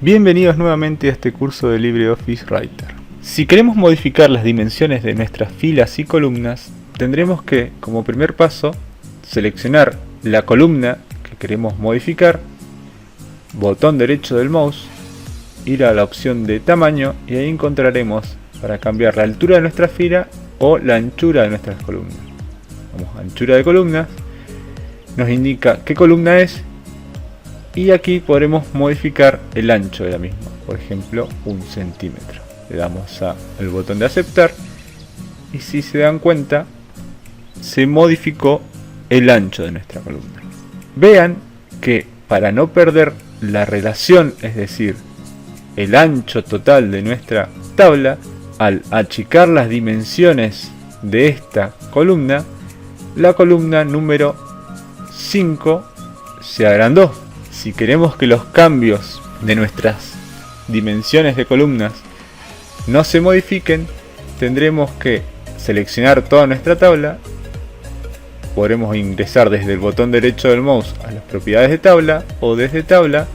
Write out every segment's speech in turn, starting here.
Bienvenidos nuevamente a este curso de LibreOffice Writer. Si queremos modificar las dimensiones de nuestras filas y columnas, tendremos que, como primer paso, seleccionar la columna que queremos modificar, botón derecho del mouse, ir a la opción de tamaño y ahí encontraremos para cambiar la altura de nuestra fila o la anchura de nuestras columnas. Vamos a anchura de columnas, nos indica qué columna es y aquí podremos modificar el ancho de la misma, por ejemplo 1 centímetro. Le damos al botón de aceptar y si se dan cuenta se modificó el ancho de nuestra columna. Vean que para no perder la relación, es decir, el ancho total de nuestra tabla, al achicar las dimensiones de esta columna, la columna número 5 se agrandó. Si queremos que los cambios de nuestras dimensiones de columnas no se modifiquen, tendremos que seleccionar toda nuestra tabla. Podremos ingresar desde el botón derecho del mouse a las propiedades de tabla o desde tabla,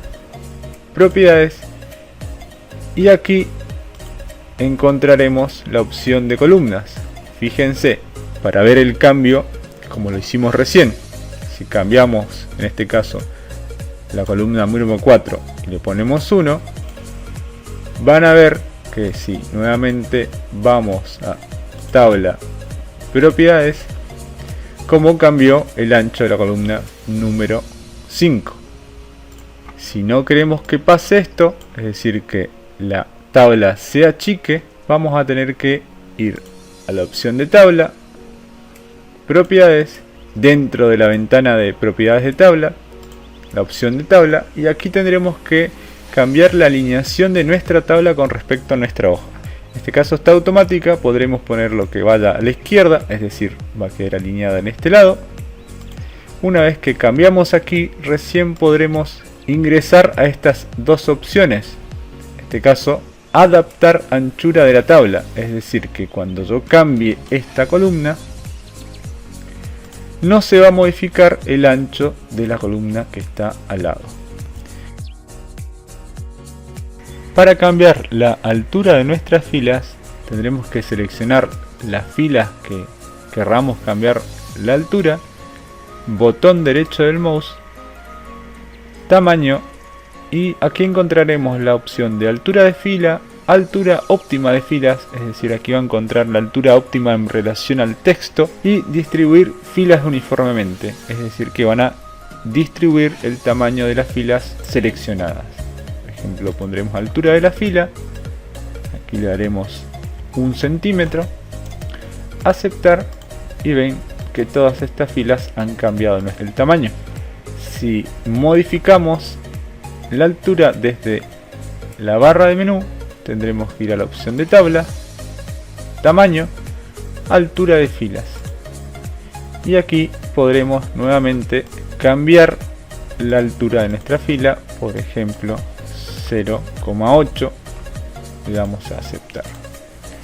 propiedades, y aquí encontraremos la opción de columnas. Fíjense, para ver el cambio como lo hicimos recién, si cambiamos en este caso la columna número 4 y le ponemos 1, van a ver que si nuevamente vamos a tabla, propiedades, cómo cambió el ancho de la columna número 5. Si no queremos que pase esto, es decir, que la tabla se achique, vamos a tener que ir a la opción de tabla, propiedades, dentro de la ventana de propiedades de tabla, la opción de tabla, y aquí tendremos que cambiar la alineación de nuestra tabla con respecto a nuestra hoja. En este caso está automática, podremos poner lo que vaya a la izquierda, es decir, va a quedar alineada en este lado. Una vez que cambiamos aquí, recién podremos ingresar a estas dos opciones. En este caso, adaptar anchura de la tabla, es decir, que cuando yo cambie esta columna, no se va a modificar el ancho de la columna que está al lado. Para cambiar la altura de nuestras filas, tendremos que seleccionar las filas que querramos cambiar la altura, botón derecho del mouse, tamaño, y aquí encontraremos la opción de altura de fila, altura óptima de filas, es decir, aquí va a encontrar la altura óptima en relación al texto, y distribuir filas uniformemente, es decir, que van a distribuir el tamaño de las filas seleccionadas. Por ejemplo, pondremos altura de la fila, aquí le daremos 1 centímetro, aceptar, y ven que todas estas filas han cambiado el tamaño. Si modificamos la altura desde la barra de menú, tendremos que ir a la opción de tabla, tamaño, altura de filas, y aquí podremos nuevamente cambiar la altura de nuestra fila, por ejemplo 0,8, le damos a aceptar.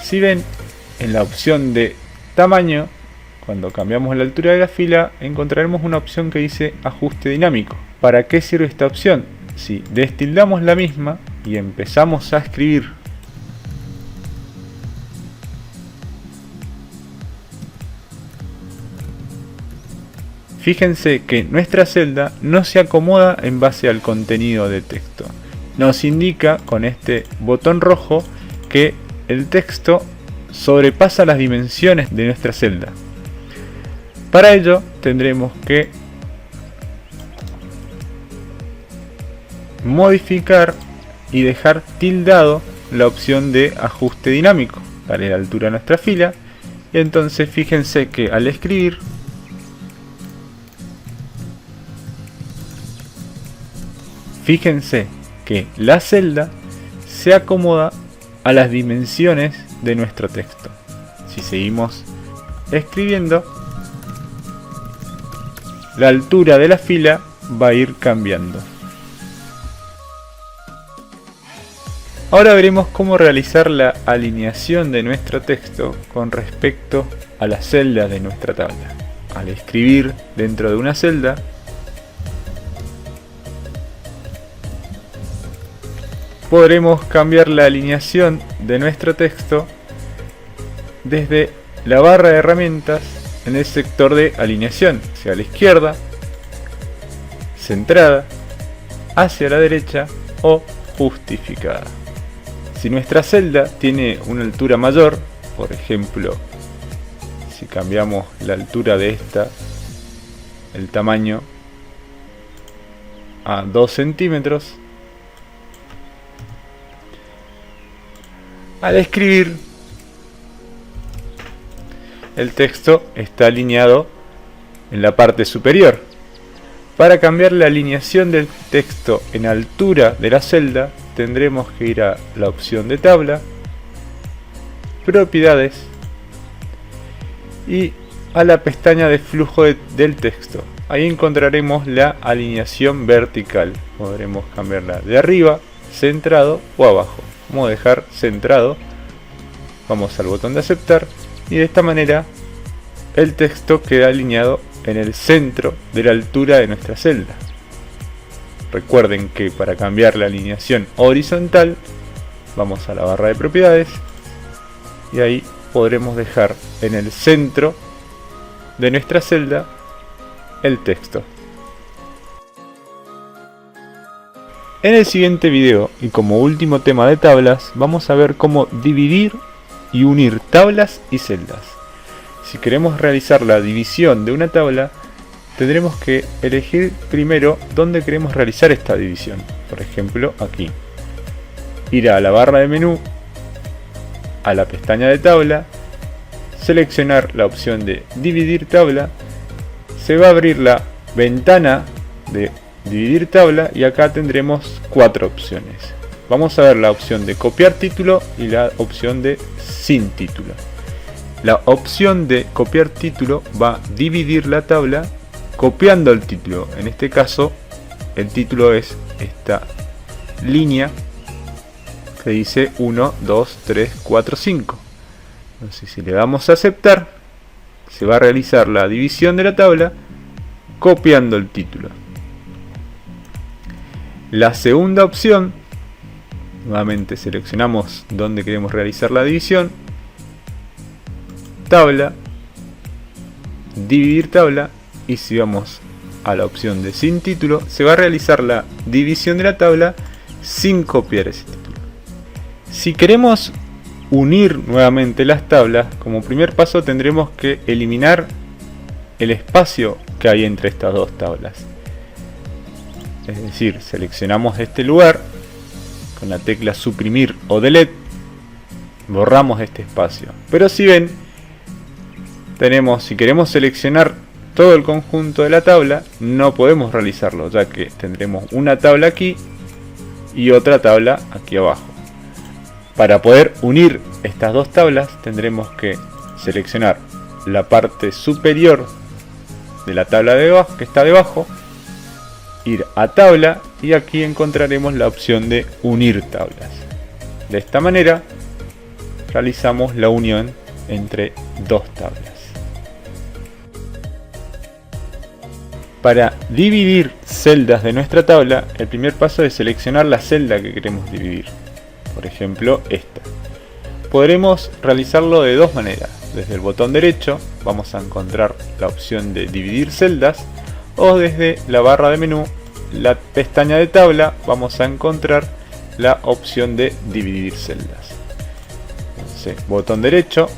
Si ven, en la opción de tamaño, cuando cambiamos la altura de la fila, encontraremos una opción que dice ajuste dinámico. ¿Para qué sirve esta opción? Si destildamos la misma y empezamos a escribir, fíjense que nuestra celda no se acomoda en base al contenido de texto. Nos indica con este botón rojo que el texto sobrepasa las dimensiones de nuestra celda. Para ello tendremos que modificar y dejar tildado la opción de ajuste dinámico para la altura de nuestra fila, y entonces fíjense que al escribir la celda se acomoda a las dimensiones de nuestro texto. Si seguimos escribiendo, la altura de la fila va a ir cambiando. Ahora veremos cómo realizar la alineación de nuestro texto con respecto a las celdas de nuestra tabla. Al escribir dentro de una celda, podremos cambiar la alineación de nuestro texto desde la barra de herramientas en el sector de alineación, sea a la izquierda, centrada, hacia la derecha o justificada. Si nuestra celda tiene una altura mayor, por ejemplo, si cambiamos la altura de esta, el tamaño a 2 centímetros, al escribir el texto está alineado en la parte superior. Para cambiar la alineación del texto en altura de la celda, tendremos que ir a la opción de tabla, propiedades y a la pestaña de flujo del texto. Ahí encontraremos la alineación vertical. Podremos cambiarla de arriba, centrado o abajo. Vamos a dejar centrado. Vamos al botón de aceptar y de esta manera el texto queda alineado en el centro de la altura de nuestra celda. Recuerden que para cambiar la alineación horizontal vamos a la barra de propiedades y ahí podremos dejar en el centro de nuestra celda el texto. En el siguiente video y como último tema de tablas vamos a ver cómo dividir y unir tablas y celdas. Si queremos realizar la división de una tabla, tendremos que elegir primero dónde queremos realizar esta división. Por ejemplo, aquí. Ir a la barra de menú, a la pestaña de tabla, seleccionar la opción de dividir tabla, se va a abrir la ventana de dividir tabla y acá tendremos 4 opciones. Vamos a ver la opción de copiar título y la opción de sin título. La opción de copiar título va a dividir la tabla copiando el título. En este caso el título es esta línea que dice 1, 2, 3, 4, 5. Entonces si le damos a aceptar, se va a realizar la división de la tabla copiando el título. La segunda opción, nuevamente seleccionamos donde queremos realizar la división, tabla, dividir tabla, y si vamos a la opción de sin título, se va a realizar la división de la tabla sin copiar ese título. Si queremos unir nuevamente las tablas, como primer paso tendremos que eliminar el espacio que hay entre estas dos tablas. Es decir, seleccionamos este lugar con la tecla suprimir o delete, borramos este espacio. Pero si ven, si queremos seleccionar todo el conjunto de la tabla, no podemos realizarlo, ya que tendremos una tabla aquí y otra tabla aquí abajo. Para poder unir estas dos tablas tendremos que seleccionar la parte superior de la tabla de abajo, que está debajo, ir a tabla y aquí encontraremos la opción de unir tablas. De esta manera realizamos la unión entre dos tablas. Para dividir celdas de nuestra tabla, el primer paso es seleccionar la celda que queremos dividir. Por ejemplo, esta. Podremos realizarlo de dos maneras. Desde el botón derecho vamos a encontrar la opción de dividir celdas, o desde la barra de menú, la pestaña de tabla, vamos a encontrar la opción de dividir celdas. Entonces, botón derecho,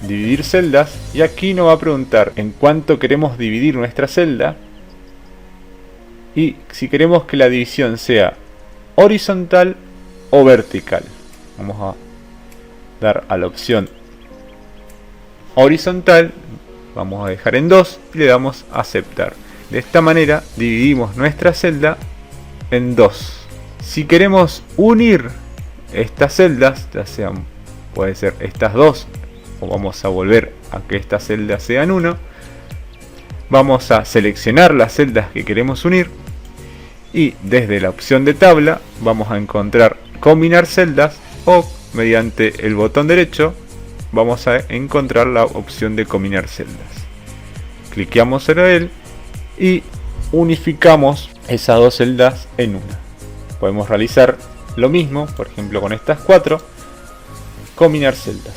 dividir celdas, y aquí nos va a preguntar en cuánto queremos dividir nuestra celda y si queremos que la división sea horizontal o vertical. Vamos a dar a la opción horizontal, vamos a dejar en 2 y le damos a aceptar. De esta manera dividimos nuestra celda en 2. Si queremos unir estas celdas, ya sean, puede ser estas dos, o vamos a volver a que estas celdas sean 1, vamos a seleccionar las celdas que queremos unir y desde la opción de tabla vamos a encontrar combinar celdas, o mediante el botón derecho vamos a encontrar la opción de combinar celdas. Cliqueamos sobre él y unificamos esas dos celdas en una. Podemos realizar Lo mismo, por ejemplo, con estas 4, combinar celdas.